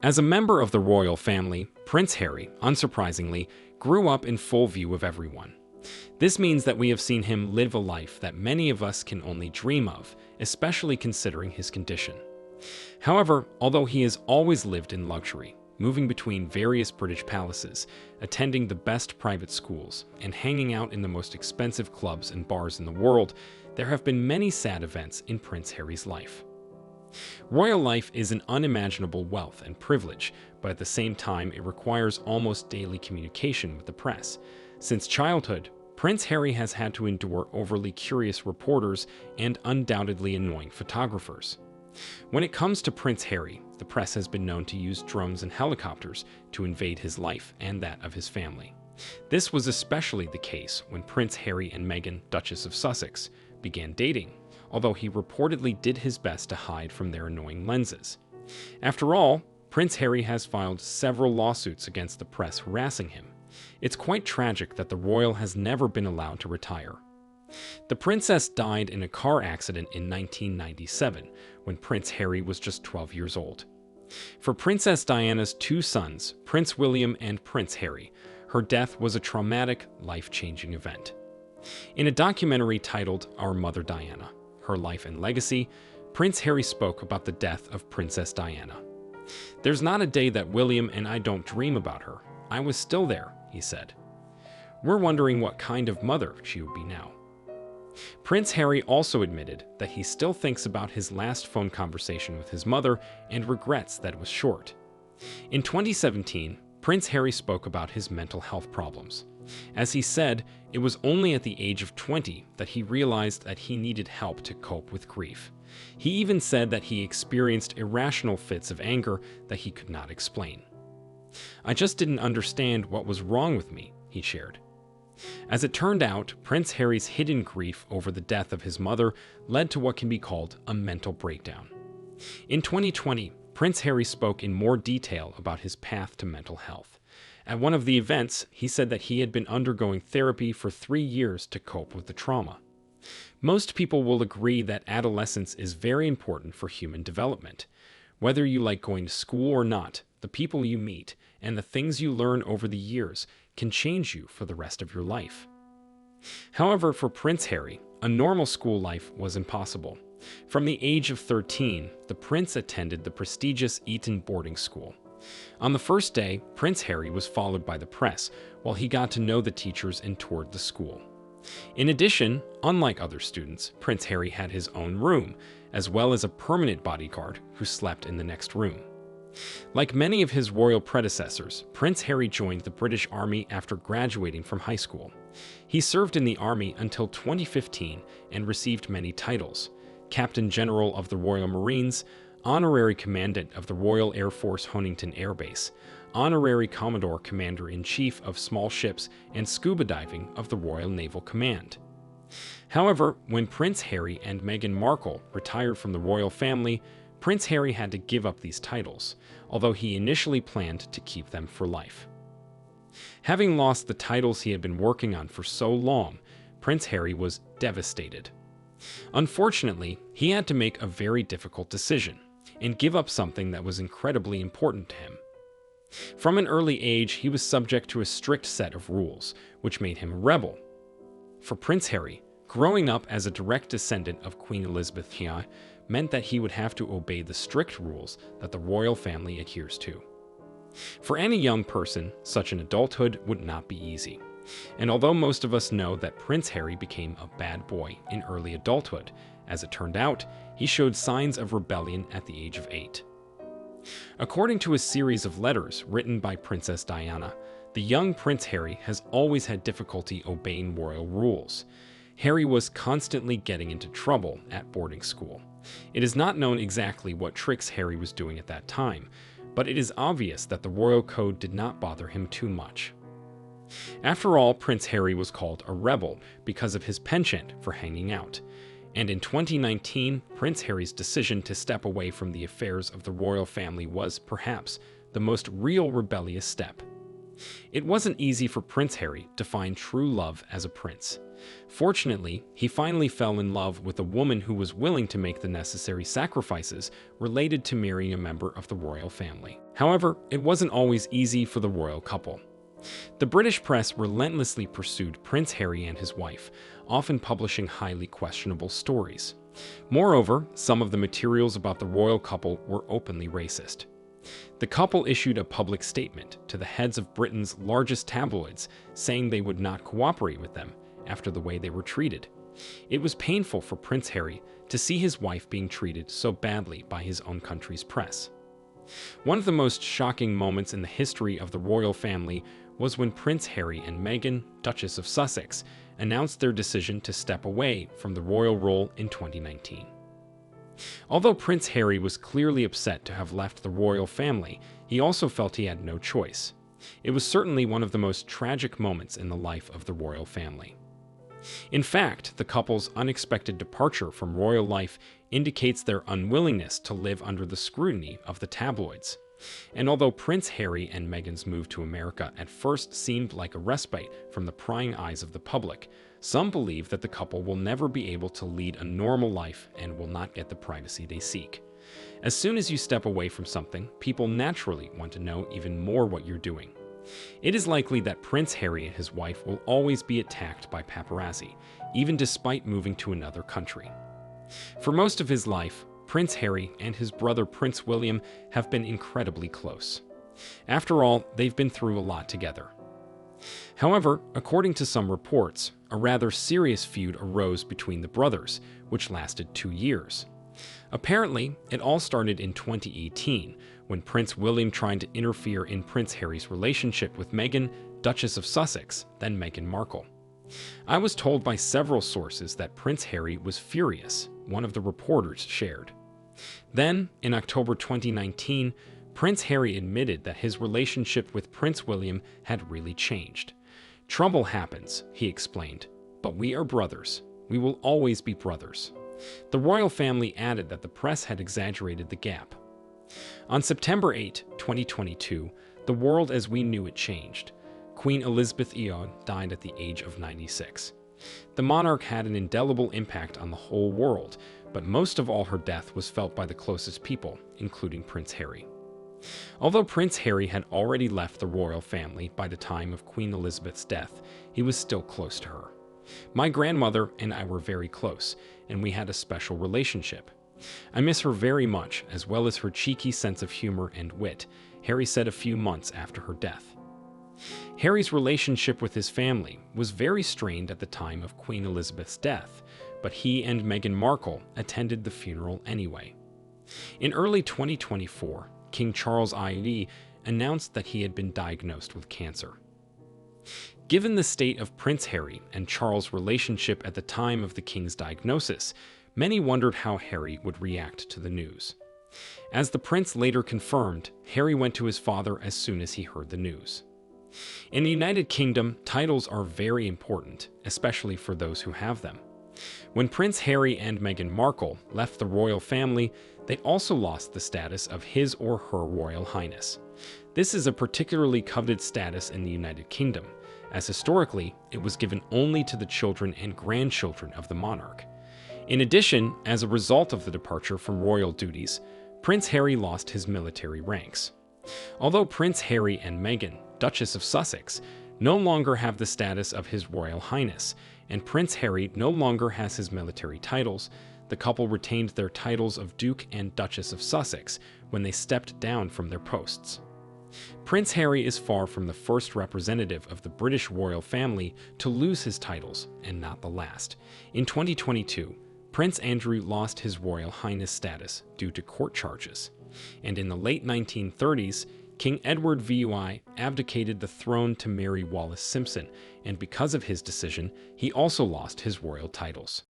As a member of the royal family, Prince Harry, unsurprisingly, grew up in full view of everyone. This means that we have seen him live a life that many of us can only dream of, especially considering his condition. However, although he has always lived in luxury, moving between various British palaces, attending the best private schools, and hanging out in the most expensive clubs and bars in the world, there have been many sad events in Prince Harry's life. Royal life is an unimaginable wealth and privilege, but at the same time it requires almost daily communication with the press. Since childhood, Prince Harry has had to endure overly curious reporters and undoubtedly annoying photographers. When it comes to Prince Harry, the press has been known to use drones and helicopters to invade his life and that of his family. This was especially the case when Prince Harry and Meghan, Duchess of Sussex, began dating, although he reportedly did his best to hide from their annoying lenses. After all, Prince Harry has filed several lawsuits against the press harassing him. It's quite tragic that the royal has never been allowed to retire. The princess died in a car accident in 1997, when Prince Harry was just 12 years old. For Princess Diana's two sons, Prince William and Prince Harry, her death was a traumatic, life-changing event. In a documentary titled Our Mother Diana, Her Life and Legacy, Prince Harry spoke about the death of Princess Diana. "There's not a day that William and I don't dream about her. I was still there," he said. "We're wondering what kind of mother she would be now." Prince Harry also admitted that he still thinks about his last phone conversation with his mother and regrets that it was short. In 2017, Prince Harry spoke about his mental health problems. As he said, it was only at the age of 20 that he realized that he needed help to cope with grief. He even said that he experienced irrational fits of anger that he could not explain. "I just didn't understand what was wrong with me," he shared. As it turned out, Prince Harry's hidden grief over the death of his mother led to what can be called a mental breakdown. In 2020, Prince Harry spoke in more detail about his path to mental health. At one of the events, he said that he had been undergoing therapy for 3 years to cope with the trauma. Most people will agree that adolescence is very important for human development. Whether you like going to school or not, the people you meet and the things you learn over the years can change you for the rest of your life. However, for Prince Harry, a normal school life was impossible. From the age of 13, the prince attended the prestigious Eton boarding school. On the first day, Prince Harry was followed by the press while he got to know the teachers and toured the school. In addition, unlike other students, Prince Harry had his own room, as well as a permanent bodyguard who slept in the next room. Like many of his royal predecessors, Prince Harry joined the British Army after graduating from high school. He served in the Army until 2015 and received many titles: Captain General of the Royal Marines, Honorary Commandant of the Royal Air Force Honington Air Base, Honorary Commodore Commander-in-Chief of Small Ships, and Scuba Diving of the Royal Naval Command. However, when Prince Harry and Meghan Markle retired from the royal family, Prince Harry had to give up these titles, although he initially planned to keep them for life. Having lost the titles he had been working on for so long, Prince Harry was devastated. Unfortunately, he had to make a very difficult decision and give up something that was incredibly important to him. From an early age, he was subject to a strict set of rules, which made him a rebel. For Prince Harry, growing up as a direct descendant of Queen Elizabeth II meant that he would have to obey the strict rules that the royal family adheres to. For any young person, such an adulthood would not be easy. And although most of us know that Prince Harry became a bad boy in early adulthood, as it turned out, he showed signs of rebellion at the age of 8. According to a series of letters written by Princess Diana, the young Prince Harry has always had difficulty obeying royal rules. Harry was constantly getting into trouble at boarding school. It is not known exactly what tricks Harry was doing at that time, but it is obvious that the royal code did not bother him too much. After all, Prince Harry was called a rebel because of his penchant for hanging out. And in 2019, Prince Harry's decision to step away from the affairs of the royal family was, perhaps, the most real rebellious step. It wasn't easy for Prince Harry to find true love as a prince. Fortunately, he finally fell in love with a woman who was willing to make the necessary sacrifices related to marrying a member of the royal family. However, it wasn't always easy for the royal couple. The British press relentlessly pursued Prince Harry and his wife, often publishing highly questionable stories. Moreover, some of the materials about the royal couple were openly racist. The couple issued a public statement to the heads of Britain's largest tabloids, saying they would not cooperate with them after the way they were treated. It was painful for Prince Harry to see his wife being treated so badly by his own country's press. One of the most shocking moments in the history of the royal family was when Prince Harry and Meghan, Duchess of Sussex, announced their decision to step away from the royal role in 2019. Although Prince Harry was clearly upset to have left the royal family, he also felt he had no choice. It was certainly one of the most tragic moments in the life of the royal family. In fact, the couple's unexpected departure from royal life indicates their unwillingness to live under the scrutiny of the tabloids. And although Prince Harry and Meghan's move to America at first seemed like a respite from the prying eyes of the public, some believe that the couple will never be able to lead a normal life and will not get the privacy they seek. As soon as you step away from something, people naturally want to know even more what you're doing. It is likely that Prince Harry and his wife will always be attacked by paparazzi, even despite moving to another country. For most of his life, Prince Harry and his brother Prince William have been incredibly close. After all, they've been through a lot together. However, according to some reports, a rather serious feud arose between the brothers, which lasted 2 years. Apparently, it all started in 2018, when Prince William tried to interfere in Prince Harry's relationship with Meghan, Duchess of Sussex, then Meghan Markle. I was told by several sources that Prince Harry was furious, one of the reporters shared. Then, in October 2019, Prince Harry admitted that his relationship with Prince William had really changed. "Trouble happens," he explained, "but we are brothers. We will always be brothers." The royal family added that the press had exaggerated the gap. On September 8, 2022, the world as we knew it changed. Queen Elizabeth II died at the age of 96. The monarch had an indelible impact on the whole world, but most of all her death was felt by the closest people, including Prince Harry. Although Prince Harry had already left the royal family by the time of Queen Elizabeth's death, he was still close to her. "My grandmother and I were very close, and we had a special relationship. I miss her very much, as well as her cheeky sense of humor and wit," Harry said a few months after her death. Harry's relationship with his family was very strained at the time of Queen Elizabeth's death, but he and Meghan Markle attended the funeral anyway. In early 2024, King Charles III announced that he had been diagnosed with cancer. Given the state of Prince Harry and Charles' relationship at the time of the king's diagnosis, many wondered how Harry would react to the news. As the prince later confirmed, Harry went to his father as soon as he heard the news. In the United Kingdom, titles are very important, especially for those who have them. When Prince Harry and Meghan Markle left the royal family, they also lost the status of His or Her Royal Highness. This is a particularly coveted status in the United Kingdom, as historically it was given only to the children and grandchildren of the monarch. In addition, as a result of the departure from royal duties, Prince Harry lost his military ranks. Although Prince Harry and Meghan, Duchess of Sussex, no longer have the status of His Royal Highness, and Prince Harry no longer has his military titles, the couple retained their titles of Duke and Duchess of Sussex when they stepped down from their posts. Prince Harry is far from the first representative of the British royal family to lose his titles, and not the last. In 2022, Prince Andrew lost his Royal Highness status due to court charges, and in the late 1930s, King Edward VI abdicated the throne to Mary Wallis Simpson, and because of his decision, he also lost his royal titles.